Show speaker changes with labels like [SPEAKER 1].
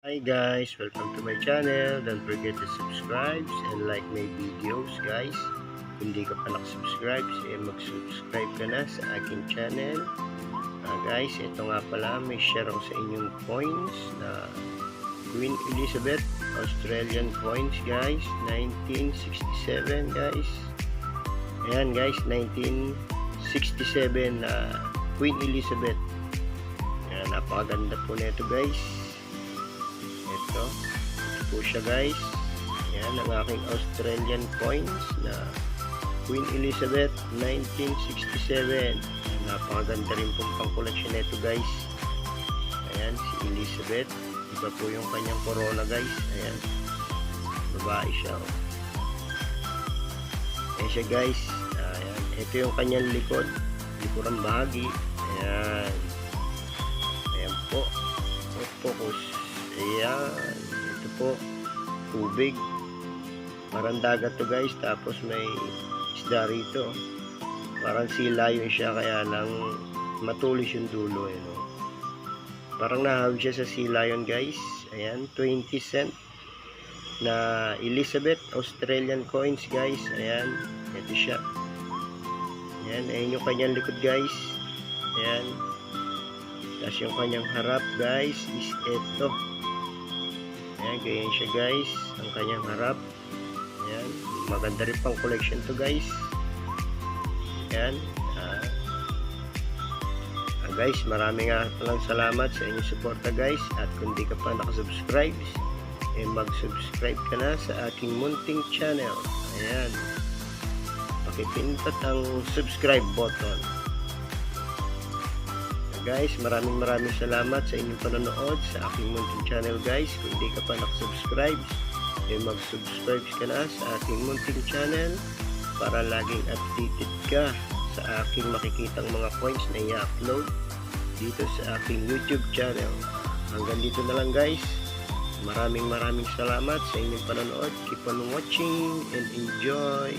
[SPEAKER 1] Hi guys, welcome to my channel. Don't forget to subscribe and like my videos guys. Kung hindi ka pa nakasubscribe, mag-subscribe ka na sa aking channel. Guys, ito nga pala, may share ako sa inyong coins na Queen Elizabeth Australian coins guys, 1967 guys. Ayan guys, 1967 na Queen Elizabeth. Ayan, napakaganda po nito guys. Ito po siya guys. Ayan ang aking Australian coins na Queen Elizabeth 1967. Napakaganda rin pong pang collection nito guys. Ayan si Elizabeth, iba po yung kanyang corona guys. Ayan, babae siya ayan siya guys. Ayan, ito yung kanyang likurang bahagi. Ayan, ayan po, focus. Ayan, ito po, tubig, parang dagat to guys, tapos may isda rito, parang sila yun siya, kaya lang matulis yung dulo, parang nahawig siya sa sila yun guys. Ayan, 20 cent na Elizabeth Australian coins guys. Ayan, ito siya. Ayan, ayun yung kanyang likod guys. Ayan, tapos yung kanyang harap guys is ito. Ayan, ganyan siya guys, ang kanyang harap. Ayan, maganda rin pang collection to guys. Ayan, guys, maraming palang salamat sa inyong suporta guys. At kung di ka pa nakasubscribe, mag-subscribe ka na sa aking munting channel. Ayan, pakipindot ang subscribe button. Guys, maraming salamat sa inyong panonood sa aking munting channel guys. Kung hindi ka pa nakasubscribe, mag-subscribe ka na sa aking munting channel para laging updated ka sa aking makikitang mga coins na i-upload dito sa aking YouTube channel. Hanggang dito na lang guys. Maraming salamat sa inyong panonood. Keep on watching and enjoy.